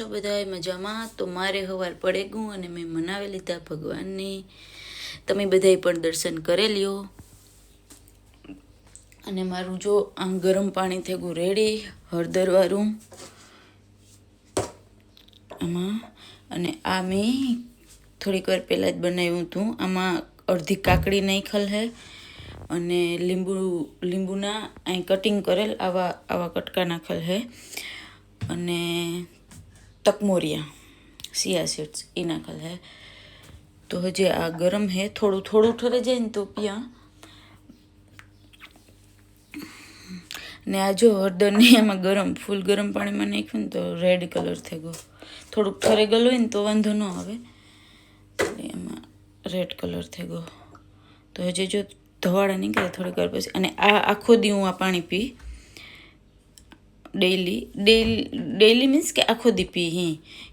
છો બધાય મજામાં? તો મારે હવાર પડે ગયું અને મેં મનાવી લીધા ભગવાનની. તમે બધાય પણ દર્શન કરી લ્યો. અને મારું જો આમ ગરમ પાણી થઈ ગયું રેડી, હળદરવાળું આમાં. અને આ મેં થોડીક વાર પહેલાં જ બનાવ્યું હતું. આમાં અડધી કાકડી નાખેલ છે અને લીંબુના અહીં કટિંગ કરેલ આવા કટકા નાખેલ છે. અને તકમોરિયા સિયા સીડ્સ એ નાખેલ છે. તો હજી આ ગરમ છે, થોડું ઠરે જાય ને તો પ્યા. ને આ જો હળદરને એમાં ફૂલ ગરમ પાણીમાં નાખ્યું ને તો રેડ કલર થઈ ગયો. થોડુંક ઠરે ગયેલું હોય ને તો વાંધો ન આવે, એમાં રેડ કલર થઈ ગયો. તો હજી જો ધવાડા નીકળે થોડીક વાર પછી. અને આ આખો દી હું આ પાણી પી, ડેઈલી મીન્સ કે આખો દી પી.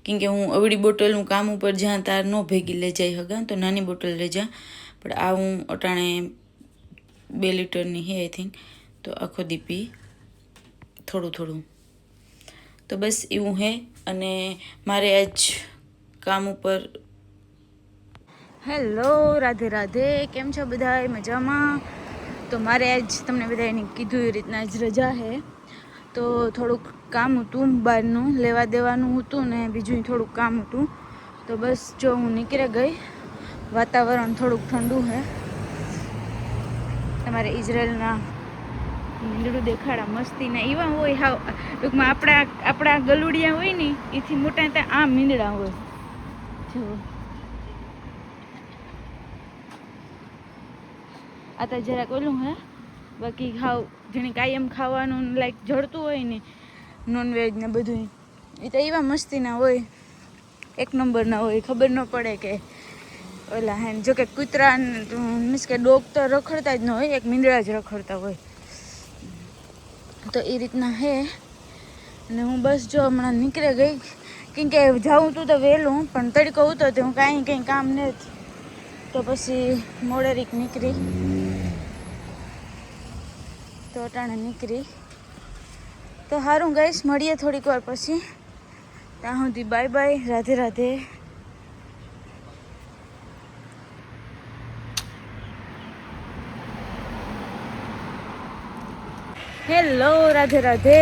કેમ કે હું અવળી બોટલ હું કામ ઉપર જ્યાં તાર ન ભેગી લઈ જાય હગા, તો નાની બોટલ લઈ જા. પણ આ હું અટાણે 2 લીટરની છે આઈ થિંક. તો આખો દી પી થોડું. તો બસ એવું હે. અને મારે આજ કામ ઉપર. હેલો, રાધે રાધે, કેમ છો બધા? મજામાં? તો મારે આજ તમને બધાને કીધું એ રીતના જ રજા છે. તો થોડુંક કામ હતું, બહારનું લેવા દેવાનું હતું ને બીજું થોડુંક કામ હતું. તો બસ જો હું નીકળી ગઈ. વાતાવરણ થોડુંક ઠંડુ છે. તમારે ઇઝરાયલના મીંદડું દેખાડા મસ્તીના એવા હોય. હાવ ટૂંકમાં આપણા ગલુડિયા હોય ને એથી મોટા ત્યાં આ મીંદડા હોય. જો આ તો જરાક ઓલું હે, બાકી ખાવ જેને કાયમ ખાવાનું લાઈક જડતું હોય ને નોનવેજ ને બધું, એ તો એવા મસ્તીના હોય, એક નંબરના હોય. ખબર ન પડે કે ઓલા હે. જો કે કૂતરા મીન્સ કે ડોગ તો રખડતા જ ન હોય, એક મીંદડા જ રખડતા હોય. તો એ રીતના હે. અને હું બસ જો હમણાં નીકળી ગઈ. કેમ કે જાઉં તું તો વહેલું, પણ તડકો ઉતરતો હું કંઈ કામ નથી. તો પછી મોડેરીક નીકળી. તો અટાણે નીકળી. તો સારું ગાઈશ, મળીએ થોડીક વાર પછી. ત્યાં સુધી bye bye, Radhe Radhe. Hello, Radhe Radhe.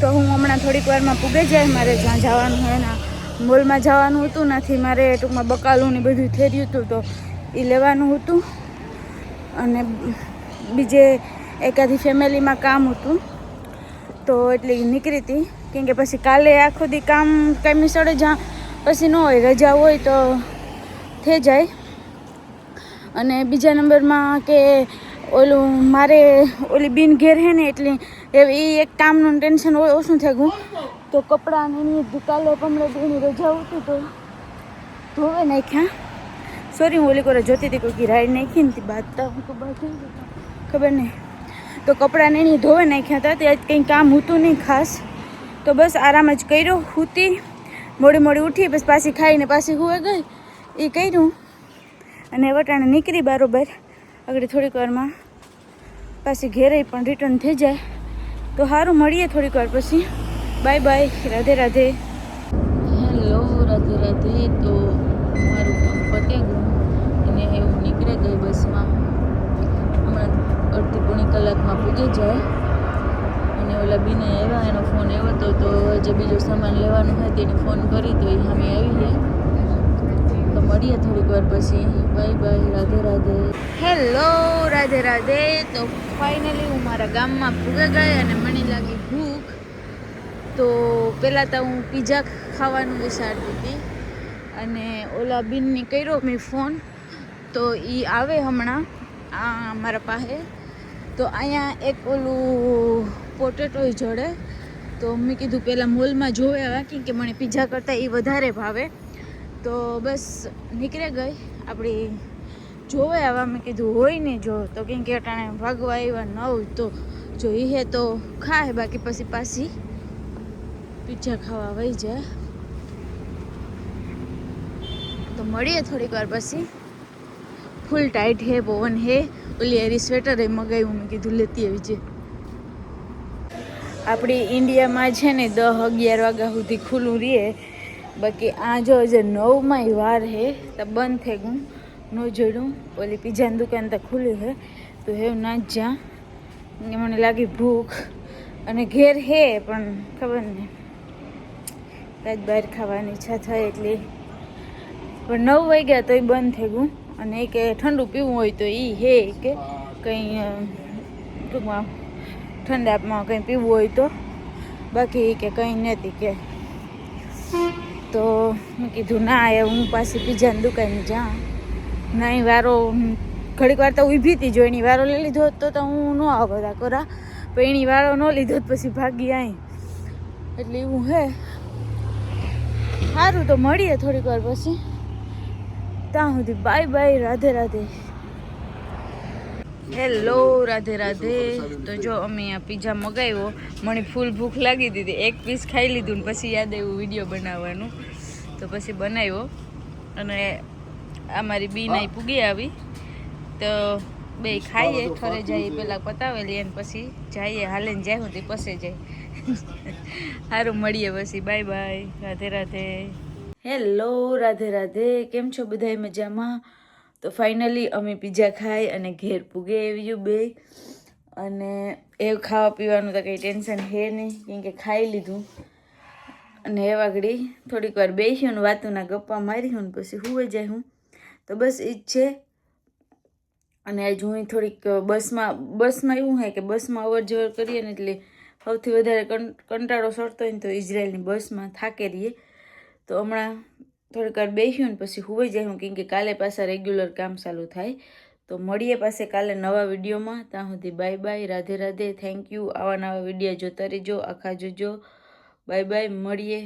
તો હું હમણાં થોડીક વારમાં પૂગે જાય. મારે જ્યાં જવાનું હોય એના મોલમાં જવાનું હતું. નથી મારે ટૂંકમાં બકાલું ને બધું થઈ રહ્યું હતું, તો એ લેવાનું હતું. અને બીજે એકાદી ફેમિલીમાં કામ હતું, તો એટલે નીકળી હતી. કેમ કે પછી કાલે આખો દી કામ કામી સડે જ્યાં પછી ન હોય, રજા હોય તો થઈ જાય. અને બીજા નંબરમાં કે ઓલું મારે ઓલી બિન ઘેર હે ને, એટલે એ એક કામનું ટેન્શન ઓછું થઈ ગયું. તો કપડાં ને એની કાલે પમણે રજા હતી તો ધોવે નાખ્યા. સોરી, હું ઓલી કોરે જોતી હતી કોઈ રાઈડ નાખી ને બાંધતા હું તો બાંધી ખબર નહીં. તો કપડાં ને એની ધોવે નાખ્યા હતા. ત્યાં કંઈ કામ હતું નહીં ખાસ. તો બસ આરામ જ કર્યો. સૂતી મોડી ઉઠી, બસ પાછી ખાઈને પાછી હુએ ગઈ. એ કર્યું અને વટાણે નીકળી બરાબર. આગળ થોડીક વારમાં પાછી ઘેરે પણ રિટર્ન થઈ જાય. તો સારું, મળીએ થોડીક વાર પછી. Bye bye, Radhe Radhe. Hello, Radhe Radhe. તો મારું કામ પતી ગયું અને હું નીકળી ગઈ બસમાં. હમણાં અડધી પોણી કલાકમાં પૂગી જાય. અને ઓલા બીને આવ્યા, એનો ફોન આવ્યો હતો. તો જે બીજો સામાન લેવાનું હોય તેને ફોન કરી તો એ અમે આવી ગયા. તો મળીએ થોડીક વાર પછી. Bye bye, Radhe Radhe. Hello, Radhe Radhe. તો ફાઇનલી હું મારા ગામમાં પૂગી ગઈ અને મને લાગી ભૂખ. તો પહેલાં તો હું પીઝા ખાવાનું વિચારતી હતી. અને ઓલા બીનને કર્યો મેં ફોન, તો એ આવે હમણાં મારા પાસે. તો અહીંયા એક ઓલું પોટેટો જડે. તો મેં કીધું પહેલાં મોલમાં જોવે આવ્યા, કેમ કે મને પીઝા કરતાં એ વધારે ભાવે. તો બસ નીકળી ગઈ આપણી જોવે આવા. મેં કીધું હોય ને જો, તો કેમ કે અટાણે ભાગવા આવ્યા 9, તો જો એ હે તો ખાય, બાકી પછી પાછી પીઝા ખાવા વહી જાય. તો મળીએ થોડીક વાર પછી. ફૂલ ટાઈટ હે, પવન હે. ઓલી એરી સ્વેટર એ મગાવ્યું, મેં કીધું લેતી આવી છે. આપણી ઇન્ડિયામાં છે ને 10-11 વાગ્યા સુધી ખુલ્લું રહે, બાકી આ જો જે 9માંય વાર હે તો બંધ થઈ ગયું ન જોડું. ઓલી પીઝાની દુકાન તો ખુલ્લી છે તો એવું ના જ જ્યાં મને લાગી ભૂખ, અને ઘેર હે પણ ખબર નહીં કાંઈ બહાર ખાવાની ઈચ્છા થાય એટલે. પણ 9 વાગ્યા તો એ બંધ થઈ ગયું, અને કે ઠંડુ પીવું હોય તો એ હે કે કંઈ ટૂંકમાં ઠંડામાં કંઈ પીવું હોય તો, બાકી કે કંઈ નથી કે. તો મેં કીધું ના એ હું પાછી પીઝાની દુકાને જાઉં. ના એ વારો ઘડીક વાર તો ઊભી હતી, જો એની વારો લઈ લીધો હોત તો હું ન આવો બધા કરા, પણ એની વારો ન લીધો પછી ભાગી આવી. એટલે એવું હે. સારું તો મળીએ થોડીક વાર પછી. ત્યાં સુધી bye bye, Radhe Radhe. Hello, Radhe Radhe. તો જો અમે આ પીઝા મગાવ્યો, મને ફૂલ ભૂખ લાગી દીધી, એક પીસ ખાઈ લીધું ને પછી યાદ આવ્યું વિડીયો બનાવવાનું, તો પછી બનાવ્યો. અને અમારી બી નહીં પૂગી આવી તો બે ખાઈએ, ઠરે જઈએ પહેલાં પતાવેલી અને પછી જઈએ, હાલીને જાય હું તે પછી જાય. સારું મળીએ પછી, bye bye, Radhe Radhe. Hello, Radhe Radhe. કેમ છો બધા મજામાં? તો ફાઇનલી અમે પીઝા ખાઈ અને ઘેર પૂગે આવ્યું બે, અને એ ખાવા પીવાનું તો કંઈ ટેન્શન હે નહીં, કેમ કે ખાઈ લીધું. અને એ વાગડી થોડીક વાર બેસ્યું ને વાતુના ગપ્પા માર્યું ને પછી હુંઈ જાય હું. તો બસ એ જ છે. અને આજ હું થોડીક બસમાં એવું હોય કે બસમાં અવર જવર કરીએ ને એટલે સૌથી વધારે કંટાળો સડતો હોય ને તો ઇઝરાયલની બસમાં થાકે રહીએ. તો હમણાં થોડીક વાર બેસ્યું ને પછી હુંઈ જાય હું, કેમ કે કાલે પાછા રેગ્યુલર કામ ચાલુ થાય. તો મળીએ પાસે કાલે નવા વિડીયોમાં. ત્યાં સુધી bye bye, Radhe Radhe, thank you. આવા નવા વિડીયો જોતા રહેજો, આખા જોજો. બાય બાય, મળીએ.